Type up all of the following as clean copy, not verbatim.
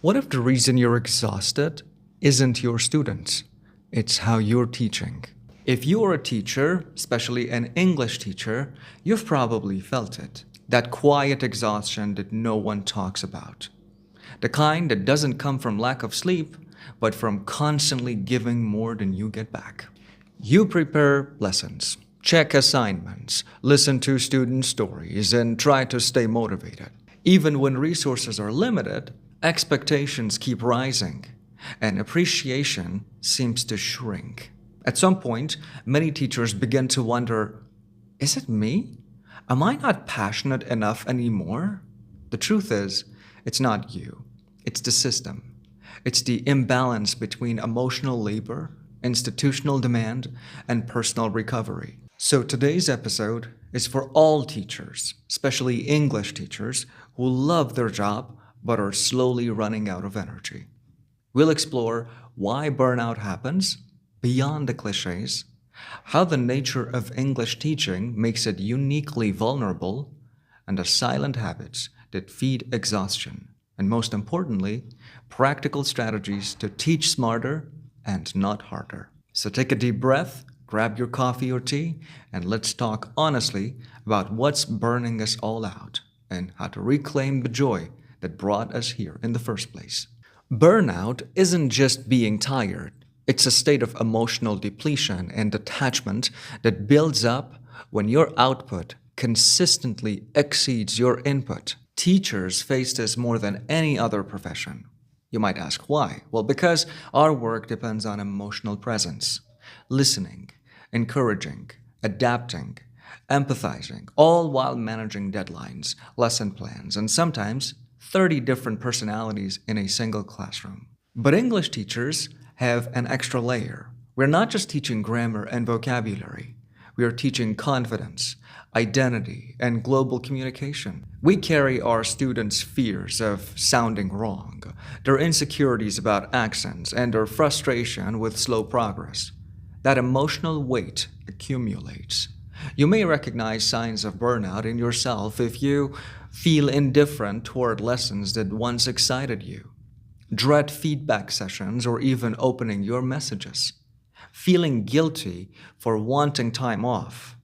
What if the reason you're exhausted isn't your students? It's how you're teaching. If you're a teacher, especially an English teacher, you've probably felt it. That quiet exhaustion that no one talks about. The kind that doesn't come from lack of sleep, but from constantly giving more than you get back. You prepare lessons, check assignments, listen to student stories, and try to stay motivated. Even when resources are limited, expectations keep rising, and appreciation seems to shrink. At some point, many teachers begin to wonder, is it me? Am I not passionate enough anymore? The truth is, it's not you. It's the system. It's the imbalance between emotional labor, institutional demand, and personal recovery. So today's episode is for all teachers, especially English teachers, who love their job but are slowly running out of energy. We'll explore why burnout happens, beyond the cliches, how the nature of English teaching makes it uniquely vulnerable, and the silent habits that feed exhaustion, and most importantly, practical strategies to teach smarter and not harder. So take a deep breath, grab your coffee or tea, and let's talk honestly about what's burning us all out and how to reclaim the joy that brought us here in the first place. Burnout isn't just being tired. It's a state of emotional depletion and detachment that builds up when your output consistently exceeds your input. Teachers face this more than any other profession. You might ask why? Well, because our work depends on emotional presence, listening, encouraging, adapting, empathizing, all while managing deadlines, lesson plans, and sometimes 30 different personalities in a single classroom. But English teachers have an extra layer. We're not just teaching grammar and vocabulary. We are teaching confidence, identity, and global communication. We carry our students' fears of sounding wrong, their insecurities about accents, and their frustration with slow progress. That emotional weight accumulates. You may recognize signs of burnout in yourself if you feel indifferent toward lessons that once excited you, dread feedback sessions, or even opening your messages, feeling guilty for wanting time off,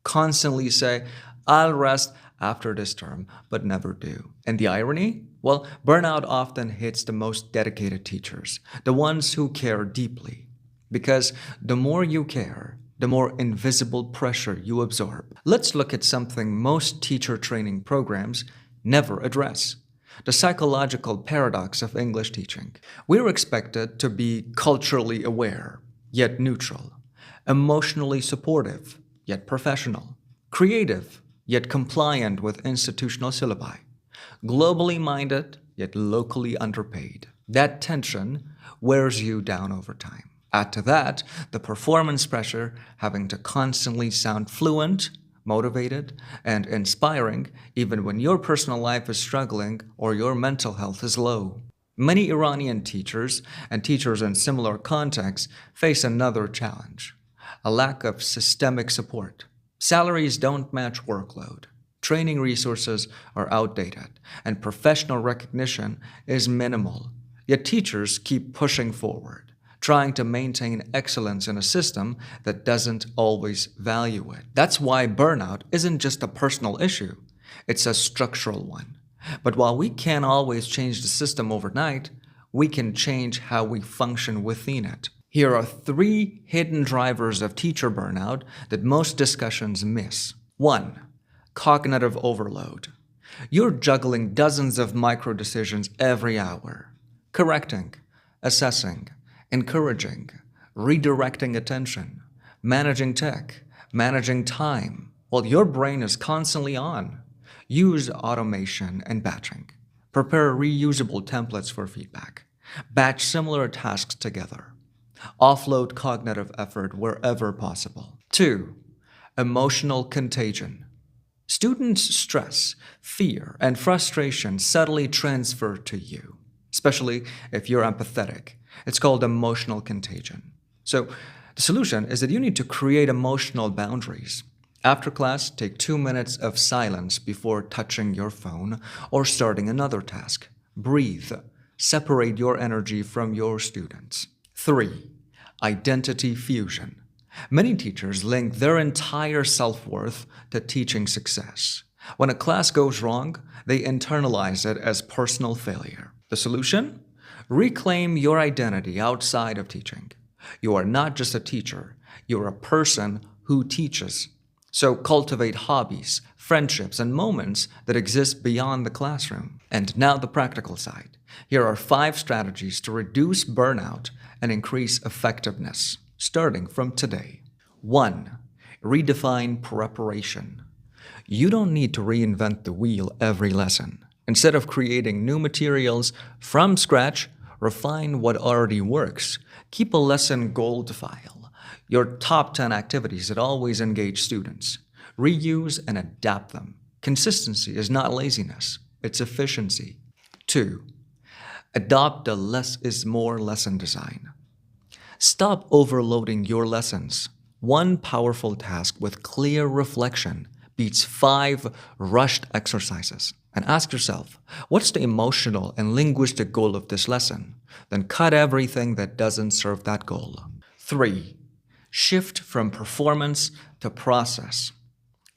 constantly say, I'll rest after this term, but never do. And the irony? Well, burnout often hits the most dedicated teachers, the ones who care deeply. Because the more you care, the more invisible pressure you absorb. Let's look at something most teacher training programs never address: the psychological paradox of English teaching. We're expected to be culturally aware, yet neutral, emotionally supportive, yet professional, creative, yet compliant with institutional syllabi, globally minded, yet locally underpaid. That tension wears you down over time. Add to that the performance pressure, having to constantly sound fluent, motivated, and inspiring even when your personal life is struggling or your mental health is low. Many Iranian teachers and teachers in similar contexts face another challenge: a lack of systemic support. Salaries don't match workload, training resources are outdated, and professional recognition is minimal. Yet teachers keep pushing forward, trying to maintain excellence in a system that doesn't always value it. That's why burnout isn't just a personal issue, it's a structural one. But while we can't always change the system overnight, we can change how we function within it. Here are 3 hidden drivers of teacher burnout that most discussions miss. 1. Cognitive overload. You're juggling dozens of micro decisions every hour, correcting, assessing, encouraging, redirecting attention, managing tech, managing time, while your brain is constantly on. Use automation and batching. Prepare reusable templates for feedback. Batch similar tasks together. Offload cognitive effort wherever possible. 2. Emotional contagion. Students' stress, fear, and frustration subtly transfer to you, especially if you're empathetic. It's called emotional contagion. So the solution is that you need to create emotional boundaries. After class, take 2 minutes of silence before touching your phone or starting another task. Breathe. Separate your energy from your students. 3. Identity fusion. Many teachers link their entire self-worth to teaching success. When a class goes wrong, they internalize it as personal failure. The solution? Reclaim your identity outside of teaching. You are not just a teacher, you're a person who teaches. So cultivate hobbies, friendships, and moments that exist beyond the classroom. And now the practical side. Here are 5 strategies to reduce burnout and increase effectiveness, starting from today. 1. Redefine preparation. You don't need to reinvent the wheel every lesson. Instead of creating new materials from scratch, refine what already works. Keep a lesson gold file, your top 10 activities that always engage students. Reuse and adapt them. Consistency is not laziness, it's efficiency. 2. Adopt a less is more lesson design. Stop overloading your lessons. One powerful task with clear reflection beats 5 rushed exercises. And ask yourself, what's the emotional and linguistic goal of this lesson? Then cut everything that doesn't serve that goal. 3. Shift from performance to process.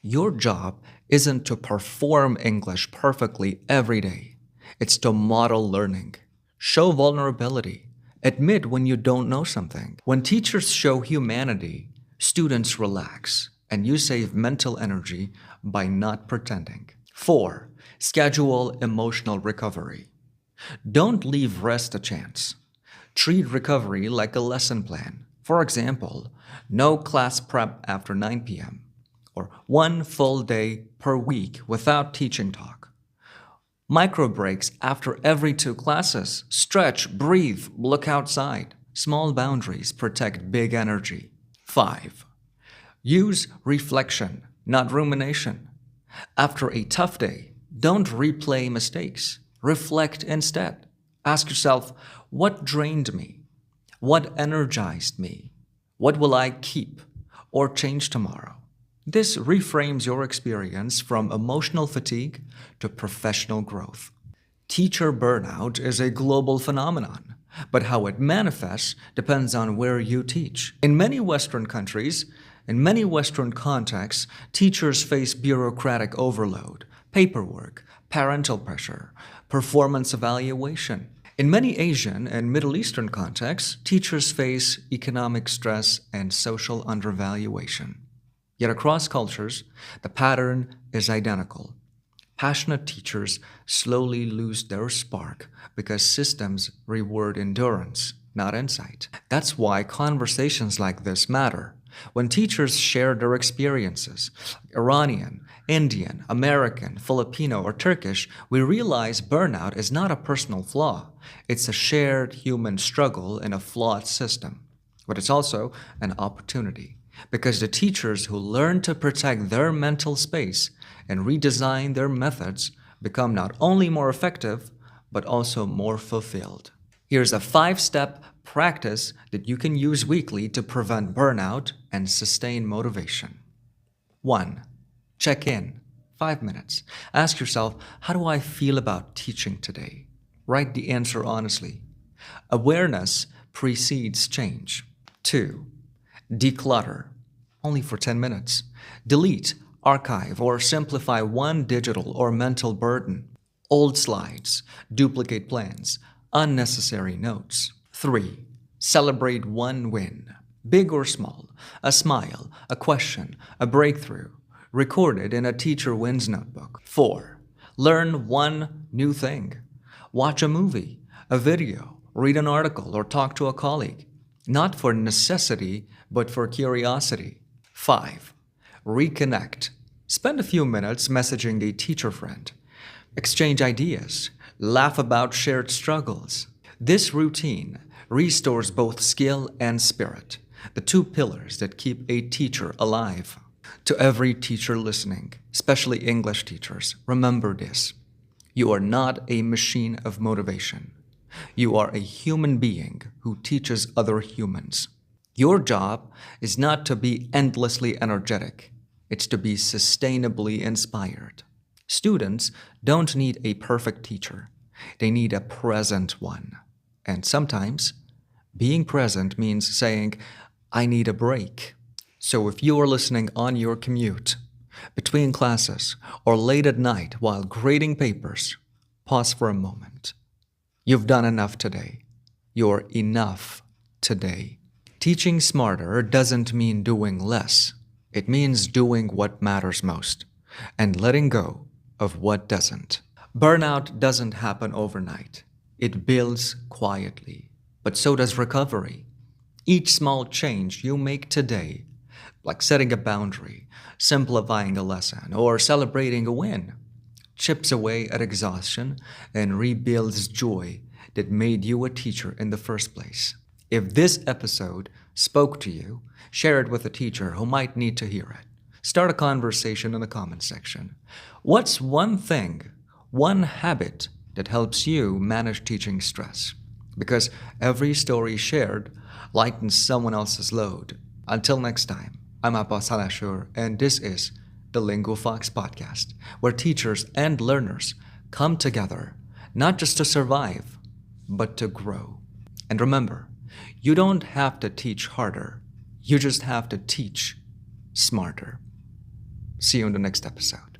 Your job isn't to perform English perfectly every day. It's to model learning. Show vulnerability. Admit when you don't know something. When teachers show humanity, students relax, and you save mental energy by not pretending. 4. Schedule emotional recovery. Don't leave rest a chance. Treat recovery like a lesson plan. For example, no class prep after 9 p.m. or 1 full day per week without teaching talk. Micro breaks after every 2 classes. Stretch, breathe, look outside. Small boundaries protect big energy. 5. Use reflection, not rumination. After a tough day, don't replay mistakes. Reflect instead. Ask yourself, what drained me? What energized me? What will I keep or change tomorrow? This reframes your experience from emotional fatigue to professional growth. Teacher burnout is a global phenomenon, but how it manifests depends on where you teach. In many Western countries, in many Western contexts, teachers face bureaucratic overload, paperwork, parental pressure, performance evaluation. In many Asian and Middle Eastern contexts, teachers face economic stress and social undervaluation. Yet across cultures, the pattern is identical. Passionate teachers slowly lose their spark because systems reward endurance, not insight. That's why conversations like this matter. When teachers share their experiences, Iranian, Indian, American, Filipino, or Turkish, we realize burnout is not a personal flaw. It's a shared human struggle in a flawed system. But it's also an opportunity, because the teachers who learn to protect their mental space and redesign their methods become not only more effective, but also more fulfilled. Here's a 5-step practice that you can use weekly to prevent burnout and sustain motivation. 1. Check in. 5 minutes. Ask yourself, how do I feel about teaching today? Write the answer honestly. Awareness precedes change. 2. Declutter. Only for 10 minutes. Delete, archive, or simplify one digital or mental burden. Old slides, duplicate plans, unnecessary notes. 3. Celebrate one win, big or small, a smile, a question, a breakthrough, recorded in a teacher wins notebook. 4. Learn one new thing. Watch a movie, a video, read an article, or talk to a colleague. Not for necessity, but for curiosity. 5. Reconnect. Spend a few minutes messaging a teacher friend. Exchange ideas. Laugh about shared struggles. This routine restores both skill and spirit, the 2 pillars that keep a teacher alive. To every teacher listening, especially English teachers, remember this. You are not a machine of motivation. You are a human being who teaches other humans. Your job is not to be endlessly energetic. It's to be sustainably inspired. Students don't need a perfect teacher. They need a present one. And sometimes being present means saying, I need a break. So if you are listening on your commute, between classes, or late at night while grading papers, pause for a moment. You've done enough today. You're enough today. Teaching smarter doesn't mean doing less. It means doing what matters most and letting go of what doesn't. Burnout doesn't happen overnight. It builds quietly, but so does recovery. Each small change you make today, like setting a boundary, simplifying a lesson, or celebrating a win, chips away at exhaustion and rebuilds joy that made you a teacher in the first place. If this episode spoke to you, share it with a teacher who might need to hear it. Start a conversation in the comment section. What's one thing, one habit that helps you manage teaching stress? Because every story shared lightens someone else's load. Until next time, I'm Abbas Salahshour, and this is the LinguaFox podcast, where teachers and learners come together, not just to survive, but to grow. And remember, you don't have to teach harder. You just have to teach smarter. See you in the next episode.